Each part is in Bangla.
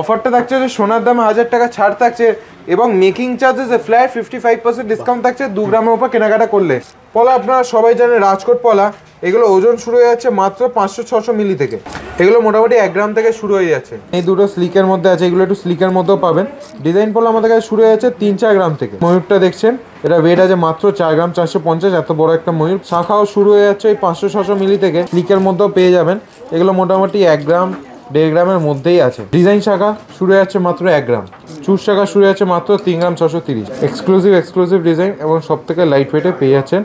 অফারটা থাকছে যে সোনার দামে 1000 টাকা ছাড় থাকছে এবং মেকিং চার্জেসে ফ্ল্যাট 55% ডিসকাউন্ট থাকছে 2 গ্রামের উপর কেনাকাটা করলে। পলা আপনারা সবাই জানেন রাজকোট পলা, এগুলো ওজন শুরু হয়ে যাচ্ছে মাত্র 500-600 মিলি থেকে। এগুলো মোটামুটি 1 গ্রাম থেকে শুরু হয়ে যাচ্ছে। এই দুটো স্লিকের মধ্যে আছে, এগুলো একটু স্লিকের মধ্যেও পাবেন। ডিজাইন পলা আমাদের কাছে শুরু হয়ে যাচ্ছে 3-4 গ্রাম থেকে। ময়ূরটা দেখছেন, এটা ওয়েট আছে মাত্র 4 গ্রাম 450, এত বড় একটা ময়ূর। শাখাও শুরু হয়ে যাচ্ছে ওই 500-600 মিলি থেকে, স্লিকের মধ্যেও পেয়ে যাবেন। এগুলো মোটামুটি 1 গ্রাম 1.5 গ্রামের মধ্যেই আছে। ডিজাইন শাখা শুরু হয়ে যাচ্ছে মাত্র 1 গ্রাম, চুর শাখা শুরু হচ্ছে মাত্র 3 গ্রাম 630। এক্সক্লুসিভ ডিজাইন এবং সব থেকে লাইট ওয়েটে পেয়ে যাচ্ছেন।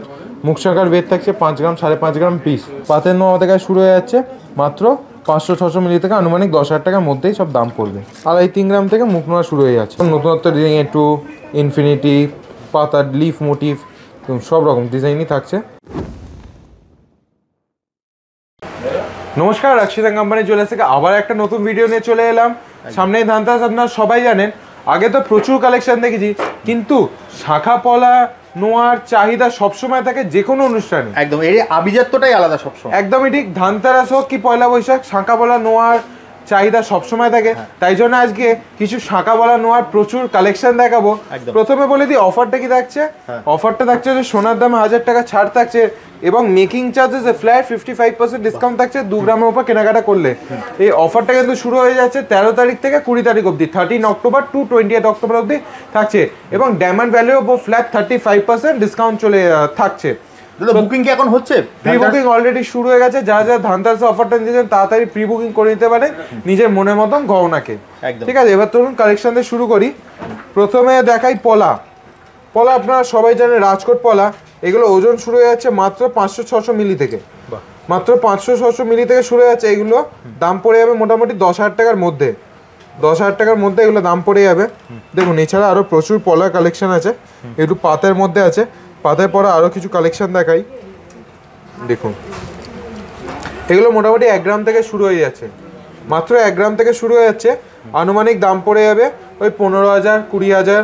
মুখ শাখার ওয়েট থাকছে 5 গ্রাম 5.5 গ্রাম পিস। পাতের নোয়া আমাদের কাছে শুরু হয়ে যাচ্ছে মাত্র 500-600 মিলি থেকে, আনুমানিক 10,000 টাকার মধ্যেই সব দাম পড়বে। আর এই 3 গ্রাম থেকে মুখ নোয়া শুরু হয়ে যাচ্ছে। নতুনত্ব ডিজাইন একটু ইনফিনিটি, পাতার লিফ মোটিভ, সব রকম ডিজাইনই থাকছে। নমস্কার, রাক্ষিতা কোম্পানি জুয়েলার্স থেকে আবার একটা নতুন ভিডিও নিয়ে চলে এলাম। সামনেই ধানতেরাস, আপনারা সবাই জানেন। আগে তো প্রচুর কালেকশন দেখেছি, কিন্তু শাখা পলা নোয়ার চাহিদা সবসময় থাকে যে কোনো অনুষ্ঠানে। একদম এর আভিজাত্যটাই আলাদা সবসময়। একদমই ঠিক। ধানতেরাস হোক কি পয়লা বৈশাখ, শাখা পলা নোয়ার চাহিদা সবসময় থাকে। তাই জন্য আজকে কিছু শাখা পলা নোয়ার প্রচুর কালেকশন দেখাবো। প্রথমে বলে দিই অফারটা কি থাকছে। অফারটা থাকছে যে সোনার দামে 1000 টাকা ছাড় থাকছে এবং মেকিং চার্জেসে ফ্ল্যাট 55% ডিসকাউন্ট থাকছে 2 গ্রামের উপর কেনাকাটা করলে। এই অফারটা কিন্তু শুরু হয়ে যাচ্ছে 13 তারিখ থেকে 20 তারিখ অবধি, 13 অক্টোবর টু 20 অক্টোবর অবধি থাকছে। এবং ডায়মন্ড ভ্যালির উপর ফ্ল্যাট 35% ডিসকাউন্ট চলে থাকছে। বুকিং কি এখন হচ্ছে? প্রি বুকিং অলরেডি শুরু হয়ে গেছে। যারা যারা ধানতেরাস অফারটা নিয়েছেন তাড়াতাড়ি প্রি বুকিং করে নিতে পারে নিজের মনের মতন গহনাকে। ঠিক আছে, এবার ধরুন কালেকশন দিয়ে শুরু করি। প্রথমে দেখাই পলা। পলা আপনারা সবাই জানেন রাজকোট পলা, এগুলো ওজন শুরু হয়ে যাচ্ছে মাত্র 500-600 মিলি থেকে। মাত্র 500-600 মিলি থেকে শুরু হয়ে যাচ্ছে। এগুলো দাম পড়ে যাবে মোটামুটি 10,000 টাকার মধ্যে। 10,000 টাকার মধ্যে এগুলো দাম পড়ে যাবে। দেখুন এছাড়া আরও প্রচুর পলা কালেকশন আছে। একটু পাতের মধ্যে আছে, পাতায় পরা আরও কিছু কালেকশন দেখাই। দেখুন এগুলো মোটামুটি 1 গ্রাম থেকে শুরু হয়ে যাচ্ছে, মাত্র 1 গ্রাম থেকে শুরু হয়ে যাচ্ছে। আনুমানিক দাম পড়ে যাবে ওই 15,000 20,000,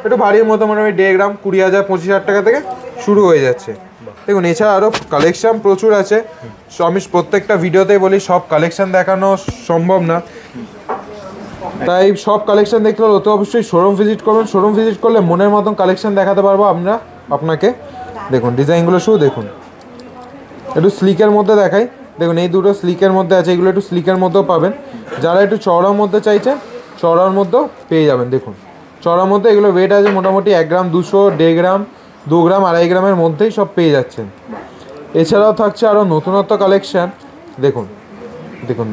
একটু ভারীর মতো মোটামুটি 1.5 গ্রাম 20,000 25,000 টাকা থেকে শুরু হয়ে যাচ্ছে। দেখুন এছাড়া আরও কালেকশন প্রচুর আছে। আমি প্রত্যেকটা ভিডিওতেই বলি সব কালেকশন দেখানো সম্ভব না, তাই সব কালেকশন দেখতে হলে তো অবশ্যই শোরুম ভিজিট করবেন। শোরুম ভিজিট করলে মনের মতন কালেকশন দেখাতে পারবো আমরা আপনাকে। দেখুন ডিজাইনগুলো শুধু দেখুন, একটু স্লিকের মধ্যে দেখাই। দেখুন এই দুটো স্লিকের মধ্যে আছে, এগুলো একটু স্লিকের মধ্যেও পাবেন। যারা একটু চওড়ার মধ্যে চাইছেন চওড়ার মধ্যেও পেয়ে যাবেন। দেখুন চওড়ার মধ্যে এগুলো ওয়েট আছে মোটামুটি 1 গ্রাম 200, 1.5 গ্রাম 2 গ্রাম 2.5 গ্রামের মধ্যেই সব পেয়ে যাচ্ছেন। এছাড়াও থাকছে আরও নতুনত্ব কালেকশান। দেখুন দেখুন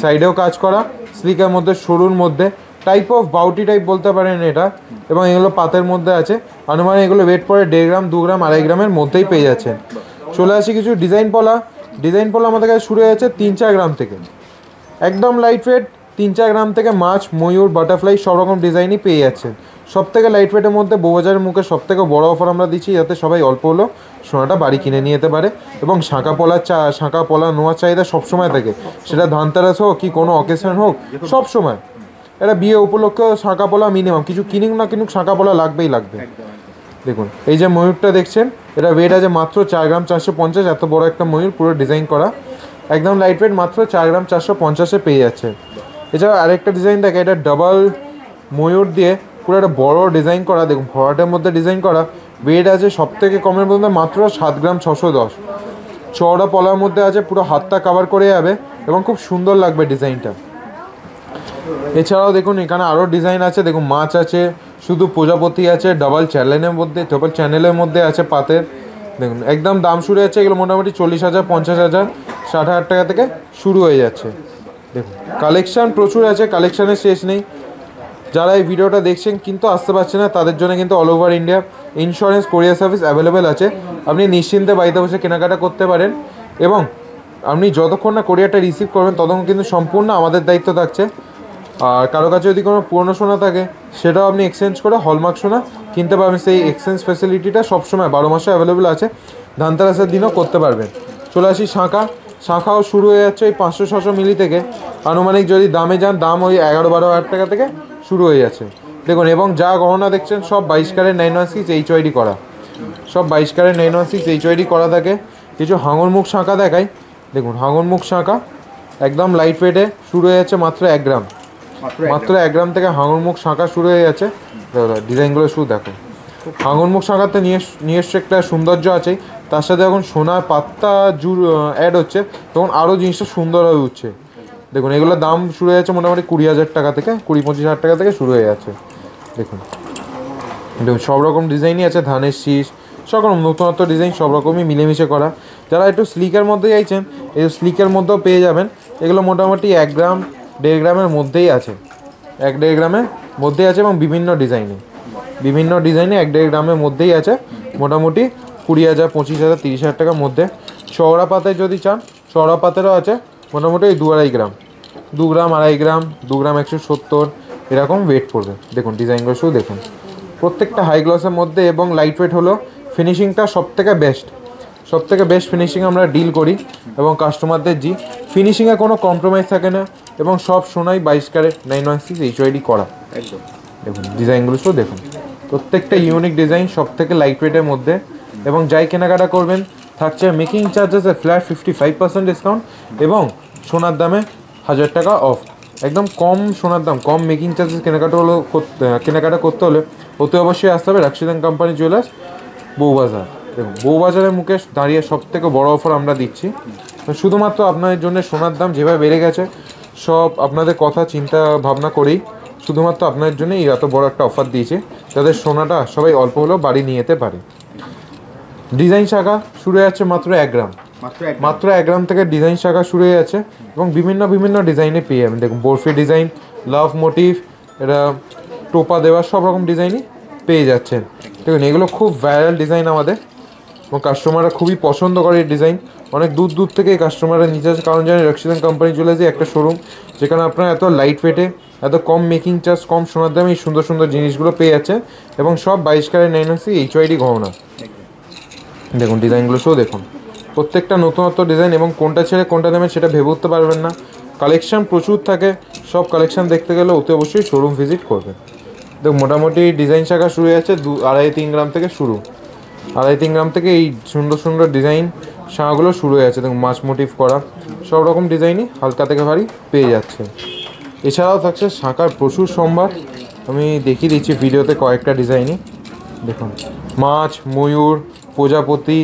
সাইডেও কাজ করা, স্লিকের মধ্যে সরুর মধ্যে টাইপ অফ বাউটি টাইপ বলতে পারেন এটা। এবং এগুলো পাতের মধ্যে আছে, আনুমানিক এগুলো ওয়েট পড়ে 1.5 গ্রাম 2 গ্রাম 2.5 গ্রামের মধ্যেই পেয়ে যাচ্ছেন। চলে আসি কিছু ডিজাইন পলা। ডিজাইন পলা আমাদের কাছে শুরু হয়ে যাচ্ছে 3-4 গ্রাম থেকে, একদম লাইট ওয়েট। 3-4 গ্রাম থেকে মাছ, ময়ূর, বাটারফ্লাই সব রকম ডিজাইনই পেয়ে যাচ্ছেন। সব থেকে লাইট ওয়েটের মধ্যে বউবাজারের মুখে সব থেকে বড়ো অফার আমরা দিচ্ছি, যাতে সবাই অল্প হলেও সোনাটা বাড়ি কিনে নিয়ে যেতে পারে। এবং শাঁখা পলা নোয়ার চাহিদা সবসময় থাকে, সেটা ধানতেরাস হোক কি কোনো অকেশন হোক, সব সময়। এটা বিয়ে উপলক্ষেও শাঁখা পলা মিনিমাম, কিছু কিনুক না কিনুক শাঁখা পলা লাগবেই লাগবে। দেখুন এই যে ময়ূরটা দেখছেন, এটা ওয়েট আছে মাত্র 4 গ্রাম 450, এত বড় একটা ময়ূর পুরো ডিজাইন করা, একদম লাইট ওয়েট, মাত্র 4 গ্রাম 450-এ পেয়ে যাচ্ছে। এছাড়া আরেকটা ডিজাইন দেখে, এটা ডাবল ময়ূর দিয়ে পুরো একটা বড় ডিজাইন করা। দেখুন ভরাটের মধ্যে ডিজাইন করা, ওয়েট আছে সব থেকে কমের মধ্যে মাত্র 7 গ্রাম 610। চওড়া পলার মধ্যে আছে, পুরো হাতটা কভার করে যাবে এবং খুব সুন্দর লাগবে ডিজাইনটা। এছাড়াও দেখুন এখানে আরও ডিজাইন আছে। দেখুন মাছ আছে, শুধু প্রজাপতি আছে, ডাবল চ্যানেলের মধ্যে আছে পাতের। দেখুন একদম দাম শুরু হচ্ছে, এগুলো মোটামুটি 40,000 50,000 60,000 টাকা থেকে শুরু হয়ে যাচ্ছে। দেখুন কালেকশান প্রচুর আছে, কালেকশানের শেষ নেই। যারা এই ভিডিওটা দেখছেন কিন্তু আসতে পারছে না, তাদের জন্য কিন্তু অল ওভার ইন্ডিয়া ইন্স্যুরেন্স কোরিয়ার সার্ভিস অ্যাভেলেবেল আছে। আপনি নিশ্চিন্তে বাড়িতে বসে কেনাকাটা করতে পারেন এবং আপনি যতক্ষণ না কোরিয়ারটা রিসিভ করবেন ততক্ষণ কিন্তু সম্পূর্ণ আমাদের দায়িত্ব থাকছে। আর কারো কাছে যদি কোনো পুরনো সোনা থাকে সেটাও আপনি এক্সচেঞ্জ করে হলমার্ক সোনা কিনতে পারবেন। সেই এক্সচেঞ্জ ফ্যাসিলিটিটা সবসময় 12 মাসে অ্যাভেলেবেল আছে, ধানতেরাসের দিনও করতে পারবেন। চলে আসি শাঁখাও শুরু হয়ে যাচ্ছে ওই 500-600 মিলি থেকে। আনুমানিক যদি দামে যান, দাম ওই 11-12 হাজার টাকা থেকে শুরু হয়ে যাচ্ছে। দেখুন এবং যা গহনা দেখছেন সব 22 ক্যারেট 916 HYD করা, সব 22 ক্যারেট 916 HYD করা থাকে। কিছু হাঙরমুখ শাঁখা দেখাই। দেখুন হাঙরমুখ শাঁখা একদম লাইট ওয়েটে শুরু হয়ে যাচ্ছে মাত্র 1 গ্রাম। মাত্র 1 গ্রাম থেকে হাঙরমুখ শাঁখা শুরু হয়ে যাচ্ছে। ডিজাইনগুলো শুধু দেখো, হাঙরমুখ শাঁখাতে নিজস্ব একটা সৌন্দর্য আছে, তার সাথে যখন সোনার পাত্তা অ্যাড হচ্ছে তখন আরও জিনিসটা সুন্দর হয়ে উঠছে। দেখুন এগুলোর দাম শুরু হয়ে যাচ্ছে মোটামুটি 20,000 টাকা থেকে, 20-25,000 টাকা থেকে শুরু হয়ে যাচ্ছে। দেখুন সব রকম ডিজাইনই আছে, ধানের শীষ, সব রকম নতুনত্ব ডিজাইন সব রকমই মিলেমিশে করা। যারা একটু স্লিকের মধ্যে চাইছেন, এই স্লিকের মধ্যেও পেয়ে যাবেন। এগুলো মোটামুটি 1 গ্রাম 1.5 গ্রামের মধ্যেই আছে, 1-1.5 গ্রামের মধ্যেই আছে এবং বিভিন্ন ডিজাইনে 1-1.5 গ্রামের মধ্যেই আছে। মোটামুটি 20,000, 25,000, 30,000 টাকার মধ্যে। চওড়া পাতায় যদি চান, চওড়া পাতারও আছে মোটামুটি 2-2.5 গ্রাম, 2 গ্রাম 2.5 গ্রাম, 2 গ্রাম 170 এরকম ওয়েট পড়বে। দেখুন ডিজাইনগুলো শুধু দেখুন, প্রত্যেকটা হাই গ্লসের মধ্যে এবং লাইট ওয়েট হলো। ফিনিশিংটা সবথেকে বেস্ট ফিনিশিং আমরা ডিল করি এবং কাস্টমারদের ফিনিশিংয়ে কোনো কম্প্রোমাইজ থাকে না এবং সব সোনাই 22 ক্যারেট 916 HYD করা। একদম দেখুন ডিজাইনগুলো শুধু দেখুন, প্রত্যেকটা ইউনিক ডিজাইন, সবথেকে লাইট ওয়েটের মধ্যে। এবং যাই কেনাকাটা করবেন থাকছে মেকিং চার্জেসে ফ্ল্যাট 55% ডিসকাউন্ট এবং সোনার দামে 1,000 টাকা অফ। একদম কম সোনার দাম, কম মেকিং চার্জেস কেনাকাটা করতে হলে অতি অবশ্যই আসতে হবে রাশিদান কোম্পানি জুয়েলার্স, বউবাজার। দেখুন বউবাজারের মুখে দাঁড়িয়ে সবথেকে বড় অফার আমরা দিচ্ছি। শুধুমাত্র আপনাদের জন্য সোনার দাম যেভাবে বেড়ে গেছে, সব আপনাদের কথা চিন্তা ভাবনা করেই শুধুমাত্র আপনাদের জন্য এই এত বড় একটা অফার দিয়েছে, যাদের সোনাটা সবাই অল্প হলেও বাড়ি নিয়ে যেতে পারে। ডিজাইন শাখা শুরু হয়ে যাচ্ছে মাত্র 1 গ্রাম, মাত্র 1 গ্রাম থেকে ডিজাইন শাখা শুরু হয়ে যাচ্ছে এবং বিভিন্ন ডিজাইনে পেয়ে যাবেন। দেখুন বরফি ডিজাইন, লাভ মোটিভ, এটা টোপা দেওয়া, সব রকম ডিজাইনই পেয়ে যাচ্ছেন। দেখুন এগুলো খুব ভাইরাল ডিজাইন আমাদের এবং কাস্টমাররা খুবই পছন্দ করে এই ডিজাইন। অনেক দূর থেকে এই কাস্টমাররা নিতে আসে, কারণ জানেন রাশিদান কোম্পানি জুয়েলার্সই একটা শোরুম যেখানে আপনারা এত লাইট ওয়েটে, এত কম মেকিং চার্জ, কম সোনার দামে এই সুন্দর জিনিসগুলো পেয়ে যাচ্ছে এবং সব 22 ক্যারেট 916 HYD গহনা। দেখুন ডিজাইনগুলো শুধু দেখুন, প্রত্যেকটা নতুনত্ব ডিজাইন এবং কোনটা ছেড়ে কোনটা নেবেন সেটা ভেবে উঠতে পারবেন না। কালেকশান প্রচুর থাকে, সব কালেকশান দেখতে গেলে অতি অবশ্যই শোরুম ভিজিট করবেন। দেখুন মোটামুটি ডিজাইন শাখা শুরু হয়ে যাচ্ছে 2.5-3 গ্রাম থেকে শুরু, 2.5-3 গ্রাম থেকে এই সুন্দর ডিজাইন শাখাগুলো শুরু হয়ে যাচ্ছে। দেখুন মাছ মোটিভ করা, সব রকম ডিজাইনই হালকা থেকে ভারী পেয়ে যাচ্ছে। এছাড়াও থাকছে শাখার প্রচুর সম্ভার, আমি দেখিয়ে দিচ্ছি ভিডিওতে কয়েকটা ডিজাইনই। দেখুন মাছ, ময়ূর, প্রজাপতি,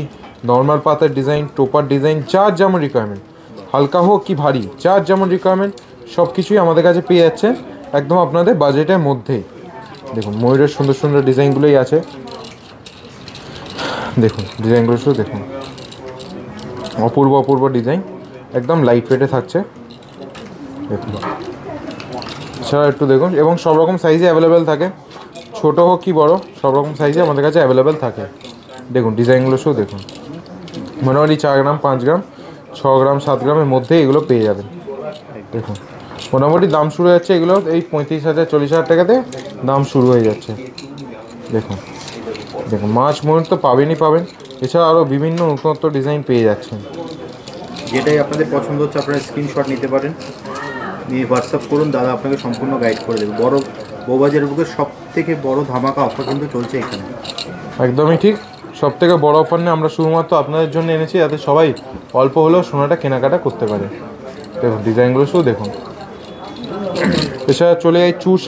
নর্মাল পাতার ডিজাইন, টোপার ডিজাইন, যার যেমন রিকোয়ারমেন্ট, হালকা হোক কি ভারী, যার যেমন রিকোয়ারমেন্ট সব কিছুই আমাদের কাছে পেয়ে যাচ্ছে একদম আপনাদের বাজেটের মধ্যেই। দেখুন ময়ূরের সুন্দর ডিজাইনগুলোই আছে। দেখুন ডিজাইনগুলো শুধু দেখুন, অপূর্ব ডিজাইন, একদম লাইট ওয়েটে থাকছে। দেখুন এছাড়া একটু দেখুন, এবং সব রকম সাইজে অ্যাভেলেবেল থাকে, ছোটো হোক কি বড়, সব রকম সাইজে আমাদের কাছে অ্যাভেলেবেল থাকে। দেখুন ডিজাইনগুলো শুধু দেখুন, মোটামুটি 4 গ্রাম 5 গ্রাম 6 গ্রাম 7 গ্রামের মধ্যে এগুলো পেয়ে যাবেন। দেখুন মোটামুটি দাম শুরু হয়ে যাচ্ছে এগুলো এই 35,000 40,000 টাকাতে দাম শুরু হয়ে যাচ্ছে। দেখুন মাছ ময়ূর তো পাবেন, এছাড়া আরও বিভিন্ন নতুনত্ব ডিজাইন পেয়ে যাচ্ছেন। যেটাই আপনাদের পছন্দ হচ্ছে আপনারা স্ক্রিনশট নিতে পারেন, নিয়ে হোয়াটসঅ্যাপ করুন, দাদা আপনাকে সম্পূর্ণ গাইড করে দেবে। বউবাজারের বুকে সব থেকে বড় ধামাকা অফার কিন্তু চলছে এখানে। একদমই ঠিক, সব থেকে বড় অফার নিয়ে আমরা শুধুমাত্র আপনাদের জন্য এনেছি, যাতে সবাই অল্প হলেও সোনাটা কেনাকাটা করতে পারে। দেখুন ডিজাইনগুলো শুধু দেখুন। এছাড়া চলে যাই চুর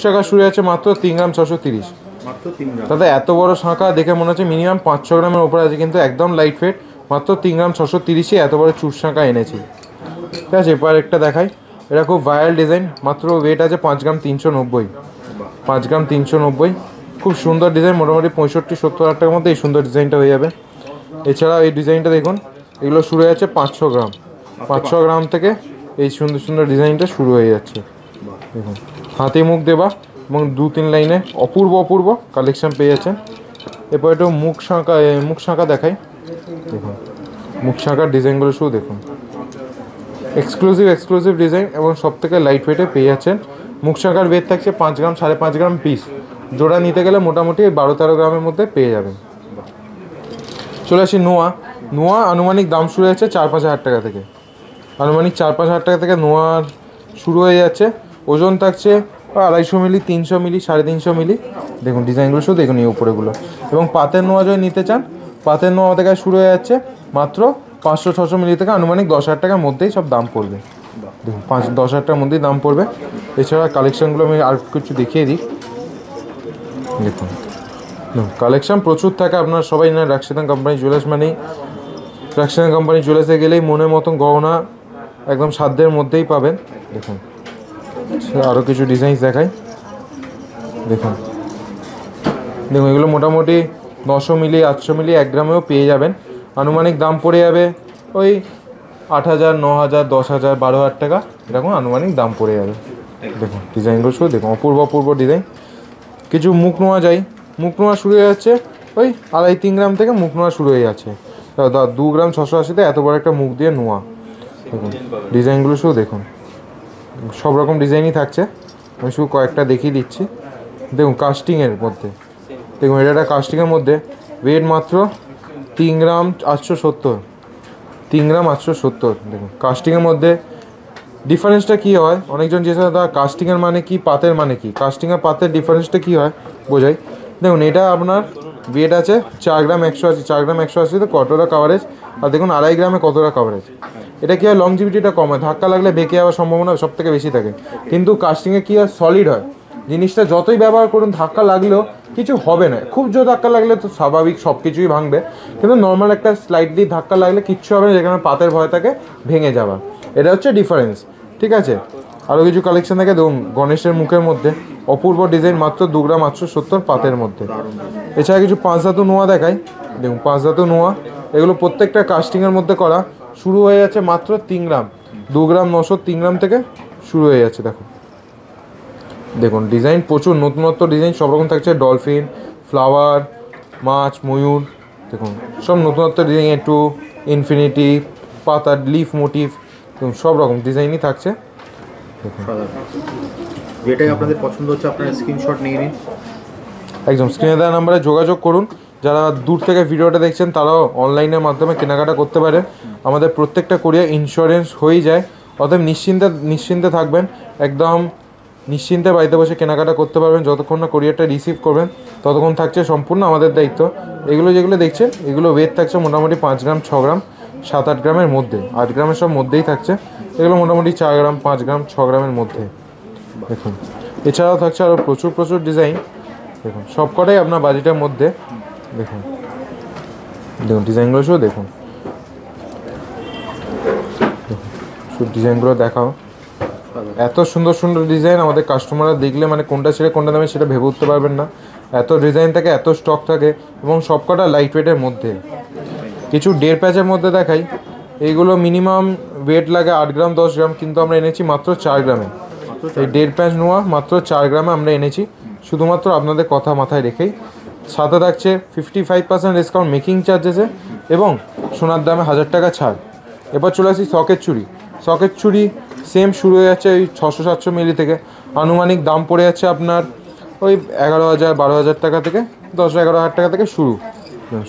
শাঁখা শুরু হয়েছে মাত্র 3 গ্রাম 630। তাতে এত বড় শাঁখা দেখে মনে হচ্ছে মিনিমাম 500 গ্রামের ওপরে আছে, কিন্তু একদম লাইট ওয়েট, মাত্র 3 গ্রাম 630-এ এত বড় চুর শাঁখা এনেছি। ঠিক আছে, এবার একটা দেখাই, এটা খুব ভাইরাল ডিজাইন, মাত্র ওয়েট আছে 5 গ্রাম 390, 5 গ্রাম 390, খুব সুন্দর ডিজাইন, মোটামুটি 65-70 হাজার টাকার মধ্যে এই সুন্দর ডিজাইনটা হয়ে যাবে। এছাড়াও এই ডিজাইনটা দেখুন, এগুলো শুরু হয়ে যাচ্ছে 500 গ্রাম, 500 গ্রাম থেকে এই সুন্দর ডিজাইনটা শুরু হয়ে যাচ্ছে। দেখুন হাতে মুখ দেওয়া এবং 2-3 লাইনে অপূর্ব কালেকশান পেয়ে যাচ্ছেন। এরপর একটু মুখ শাঁখা দেখাই। দেখুন মুখ শাঁখার ডিজাইনগুলো শুধু দেখুন, এক্সক্লুসিভ ডিজাইন এবং সবথেকে লাইট ওয়েটে পেয়ে যাচ্ছেন। মুখ শাঁখার ওয়েট থাকছে 5 গ্রাম 5.5 গ্রাম পিস, জোড়া নিতে গেলে মোটামুটি 12-13 গ্রামের মধ্যে পেয়ে যাবেন। চলে আসি নোয়া আনুমানিক দাম শুরু হয়েছে 4-5 হাজার টাকা থেকে, আনুমানিক 4-5 হাজার টাকা থেকে নোয়ার শুরু হয়ে যাচ্ছে। ওজন থাকছে 250 মিলি, 300 মিলি, 350 মিলি। দেখুন ডিজাইনগুলো শুধু দেখুন এই উপরেগুলো। এবং পাতের নোয়া যদি নিতে চান, পাতের নোয়া আমাদের কাছে শুরু হয়ে যাচ্ছে মাত্র 500-600 মিলি থেকে আনুমানিক 10,000 টাকার মধ্যেই সব দাম পড়বে। দেখুন 5-10 হাজার টাকার মধ্যেই দাম পড়বে। এছাড়া কালেকশানগুলো আমি আর কিছু দেখিয়ে দিই। দেখুন কালেকশান প্রচুর থাকে, আপনারা সবাই না রাক্সিদান কোম্পানি জুয়েলার্স মানেই, রাক্সিদান কোম্পানি জুয়েলার্সে গেলেই মনের মতন গহনা একদম সাধ্যের মধ্যেই পাবেন। দেখুন আরও কিছু ডিজাইন দেখাই। দেখুন দেখুন এগুলো মোটামুটি 900 মিলি 800 মিলি 1 গ্রামেও পেয়ে যাবেন। আনুমানিক দাম পড়ে যাবে ওই 8,000 9,000 10,000 12,000 টাকা এরকম আনুমানিক দাম পড়ে যাবে। দেখুন ডিজাইনগুলো শুধু দেখুন, অপূর্ব অপূর্ব ডিজাইন। কিছু মুখ নোয়া যায়, মুখ নোয়া শুরু হয়ে যাচ্ছে ওই 2.5-3 গ্রাম থেকে মুখ নোয়া শুরু হয়ে যাচ্ছে। 2 গ্রাম 680-তে এত বড় একটা মুখ দিয়ে নোয়া। দেখুন ডিজাইনগুলো শুধু দেখুন, সব রকম ডিজাইনই থাকছে, আমি শুধু কয়েকটা দেখিয়ে দিচ্ছি। দেখুন কাস্টিংয়ের মধ্যে, দেখুন এটা একটা কাস্টিংয়ের মধ্যে, ওয়েট মাত্র 3 গ্রাম 870, 3 গ্রাম 870। দেখুন কাস্টিংয়ের মধ্যে ডিফারেন্সটা কী হয়, অনেকজন জিজ্ঞেস করে দাদা কাস্টিংয়ের মানে কি, পাতের মানে কি, কাস্টিং আর পাতের ডিফারেন্সটা কী হয় বোঝাই। দেখুন এটা আপনার ওয়েট আছে 4 গ্রাম 180, 4 গ্রাম 180তে কতটা কাভারেজ, আর দেখুন 2.5 গ্রামে কতটা কাভারেজ। এটা কী হয় লংজিভিটিটা কম হয়, ধাক্কা লাগলে বেঁকে যাওয়ার সম্ভাবনা সব থেকে বেশি থাকে। কিন্তু কাস্টিংয়ে কী হয় সলিড হয় জিনিসটা, যতই ব্যবহার করুন ধাক্কা লাগলেও কিছু হবে না। খুব জোর ধাক্কা লাগলে তো স্বাভাবিক সব কিছুই ভাঙবে, কিন্তু নর্মাল একটা স্লাইডলি ধাক্কা লাগলে কিচ্ছু হবে না, যেখানে পাতের ভয় থাকে ভেঙে যাওয়া। এটা হচ্ছে ডিফারেন্স, ঠিক আছে। আরও কিছু কালেকশন থাকে দেখুন, গণেশের মুখের মধ্যে অপূর্ব ডিজাইন, মাত্র 2 গ্রাম 870 পাতের মধ্যে। এছাড়া কিছু 5 ধাতু নোয়া দেখাই। দেখুন 5 ধাতু নোয়া, এগুলো প্রত্যেকটা কাস্টিংয়ের মধ্যে করা, শুরু হয়ে যাচ্ছে মাত্র 3 গ্রাম, 2 গ্রাম 900 3 গ্রাম থেকে শুরু হয়ে যাচ্ছে। দেখুন দেখুন ডিজাইন প্রচুর, নতুনত্ব ডিজাইন সব রকম থাকছে, ডলফিন, ফ্লাওয়ার, মাছ, ময়ূর, দেখুন সব নতুনত্ব ডিজাইন, একটু ইনফিনিটি, পাতা, লিফ মোটিভ, দেখুন সব রকম ডিজাইনই থাকছে। যেটাই আপনাদের পছন্দ হচ্ছে আপনারা স্ক্রিনশট নিয়ে নিন, একদম স্ক্রিনে দেওয়া নাম্বারে যোগাযোগ করুন। যারা দূর থেকে ভিডিওটা দেখছেন তারাও অনলাইনের মাধ্যমে কেনাকাটা করতে পারেন। আমাদের প্রত্যেকটা কোরিয়ার ইন্স্যুরেন্স হয়েই যায়, অতএব নিশ্চিন্তে থাকবেন, একদম নিশ্চিন্তে বাড়িতে বসে কেনাকাটা করতে পারবেন। যতক্ষণ না কোরিয়ারটা রিসিভ করবেন ততক্ষণ থাকছে সম্পূর্ণ আমাদের দায়িত্ব। এগুলো যেগুলো দেখছেন এগুলো ওয়েট থাকছে মোটামুটি 5 গ্রাম 6 গ্রাম 7-8 গ্রামের মধ্যে, 8 গ্রামের সব মধ্যেই থাকছে। এগুলো মোটামুটি 4 গ্রাম 5 গ্রাম 6 গ্রামের মধ্যে। দেখুন এছাড়াও থাকছে আরও প্রচুর ডিজাইন, দেখুন সব কটাই আপনার বাজেটের মধ্যে। দেখুন দেখুন ডিজাইনগুলো শুধু দেখুন, শুধু ডিজাইনগুলো দেখাও, এত সুন্দর সুন্দর ডিজাইন আমাদের কাস্টমাররা দেখলে মানে কোনটা ছেড়ে কোনটা দামে সেটা ভেবে উঠতে পারবেন না। এত ডিজাইন থাকে, এত স্টক থাকে, এবং সব কটা লাইট ওয়েটের মধ্যে। কিছু 1.5 প্যাচের মধ্যে দেখাই, এইগুলো মিনিমাম ওয়েট লাগে 8 গ্রাম 10 গ্রাম, কিন্তু আমরা এনেছি মাত্র 4 গ্রামে। এই 1.5 প্যাচ নোয়া মাত্র 4 গ্রামে আমরা এনেছি, শুধুমাত্র আপনাদের কথা মাথায় রেখেই। সাথে থাকছে 55% ডিসকাউন্ট মেকিং চার্জেসে, এবং সোনার দামে 1000 টাকা ছাড়। এবার চলে আসি শখের চুড়ি। শখের চুড়ি সেম শুরু হয়ে যাচ্ছে ওই 600-700 মিলি থেকে, আনুমানিক দাম পড়ে যাচ্ছে আপনার ওই 11,000 12,000 টাকা থেকে 10-11,000 টাকা থেকে শুরু।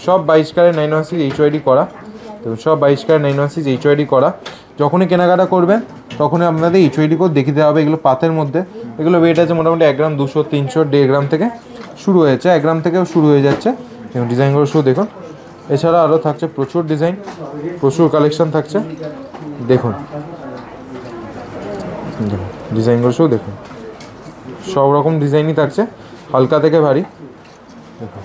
সব 22 ক্যারেট 916 HYD করা, তো সব 22 ক্যারেট 916 HYD করা। যখনই কেনাকাটা করবেন তখনই আপনাদের HYD কোড দেখিয়ে দেওয়া হবে। এগুলো পাতের মধ্যে, এগুলো ওয়েট আছে মোটামুটি 1 গ্রাম 200 300 1.5 গ্রাম থেকে শুরু হয়েছে, 1 গ্রাম থেকেও শুরু হয়ে যাচ্ছে। এবং ডিজাইনগুলো শুধু দেখুন। এছাড়া আরও থাকছে প্রচুর ডিজাইন, প্রচুর কালেকশন থাকছে। দেখুন ডিজাইনগুলো শুধু দেখুন, সব রকম ডিজাইনই থাকছে, হালকা থেকে ভারী। দেখুন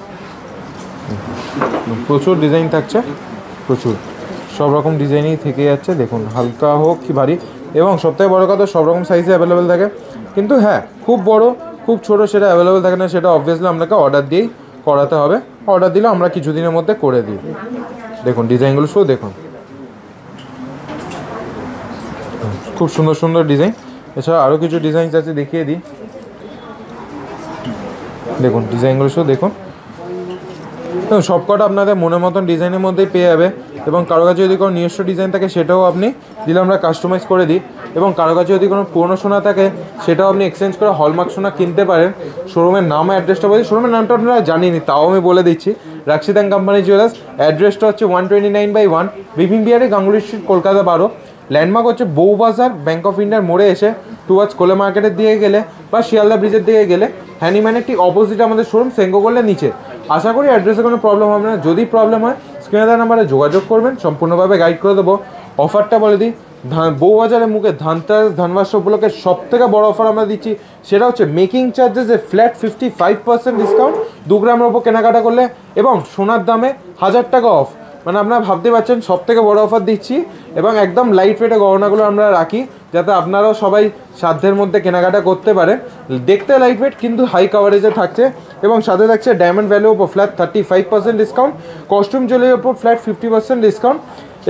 প্রচুর ডিজাইন থাকছে, প্রচুর সব রকম ডিজাইনই থেকে যাচ্ছে। দেখুন হালকা হোক কি ভারী, এবং সবথেকে বড় কথা সব রকম সাইজে অ্যাভেলেবেল থাকে। কিন্তু হ্যাঁ, খুব বড় খুব ছোটো সেটা অ্যাভেলেবেল থাকে না, সেটা অবভিয়াসলি আপনাকে অর্ডার দিয়েই করাতে হবে। অর্ডার দিলে আমরা কিছুদিনের মধ্যে করে দিই। দেখুন ডিজাইনগুলো শুধু দেখুন, খুব সুন্দর সুন্দর ডিজাইন। এছাড়া আরও কিছু ডিজাইন আছে দেখিয়ে দিই। দেখুন ডিজাইনগুলো শুধু দেখুন, সব কটা আপনাদের মনের মতন ডিজাইনের মধ্যেই পেয়ে যাবে। এবং কারো কাছে যদি কোনো নিজস্ব ডিজাইন থাকে সেটাও আপনি দিলে আমরা কাস্টমাইজ করে দিই। এবং কারো কাছে যদি কোনো পুরনো সোনা থাকে সেটাও আপনি এক্সচেঞ্জ করে হলমার্ক সোনা কিনতে পারেন। শোরুমের নাম অ্যাড্রেসটা বলছি, শোরুমের নামটা আপনারা জানিনি তাও আমি বলে দিচ্ছি, রাক্সিদান কোম্পানি জুয়েলার্স। অ্যাড্রেসটা হচ্ছে 129/1 বিপিন বিহারি, গাঙ্গুলি স্ট্রিট, কলকাতা 12। ল্যান্ডমার্ক হচ্ছে বউবাজার, ব্যাঙ্ক অফ ইন্ডিয়ার মোড়ে এসে টুয়ার্ডস কোলে মার্কেটের দিকে গেলে বা শিয়ালদা ব্রিজের দিকে গেলে হ্যানিম্যানের ঠিক অপোজিট আমাদের শোরুম, সেঙ্গো করলে নিচে। আশা করি অ্যাড্রেসে কোনো প্রবলেম হবে না। যদি প্রবলেম হয় স্ক্রিনে দেওয়া নাম্বারে যোগাযোগ করবেন, সম্পূর্ণভাবে গাইড করে দেবো। অফারটা বলে দিই, বউবাজারের মুখে ধানবাস উপলক্ষে সব থেকে বড় অফার আমরা দিচ্ছি, সেটা হচ্ছে মেকিং চার্জেসে ফ্ল্যাট 55% ডিসকাউন্ট 2 গ্রামের ওপর কেনাকাটা করলে, এবং সোনার দামে 1000 টাকা অফ। মানে আপনারা ভাবতে পারছেন সব থেকে বড় অফার দিচ্ছি, এবং একদম লাইট ওয়েটে গহনাগুলো আমরা রাখি যাতে আপনারাও সবাই সাধ্যের মধ্যে কেনাকাটা করতে পারেন। দেখতে লাইট ওয়েট কিন্তু হাই কাভারেজে থাকছে, এবং সাথে থাকছে ডায়মন্ড ভ্যালির ওপর ফ্ল্যাট 35% ডিসকাউন্ট, কস্টিউম জুয়েলারির ওপর ফ্ল্যাট 50% ডিসকাউন্ট,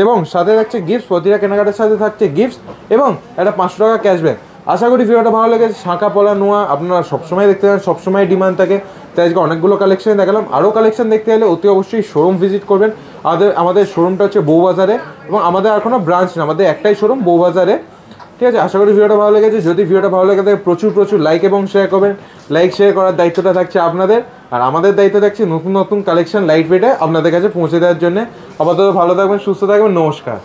এবং সাথে থাকছে গিফটস, প্রতিটা কেনাকাটার সাথে থাকছে গিফটস এবং একটা 500 টাকা ক্যাশব্যাক। আশা করি ভিডিওটা ভালো লেগেছে। শাঁখা পলা নোয়া আপনারা সবসময় দেখতে পারেন, সবসময় ডিমান্ড থাকে, তাই আজকে অনেকগুলো কালেকশন দেখালাম। আরও কালেকশন দেখতে হলে অতি অবশ্যই শোরুম ভিজিট করবেন। আমাদের শোরুমটা হচ্ছে বউবাজারে, এবং আমাদের আর কোনো ব্রাঞ্চ না, আমাদের একটাই শোরুম বউবাজারে। ঠিক আছে, আশা করি ভিডিওটা ভালো লেগেছে। যদি ভিডিওটা ভালো লেগে থাকে প্রচুর লাইক এবং শেয়ার করবেন। লাইক শেয়ার করার দায়িত্বটা থাকছে আপনাদের, আর আমাদের দায়িত্ব থাকছে নতুন কালেকশন লাইট ওয়েটে আপনাদের কাছে পৌঁছে দেওয়ার জন্য। আপাতত ভালো থাকবেন, সুস্থ থাকবেন, নমস্কার।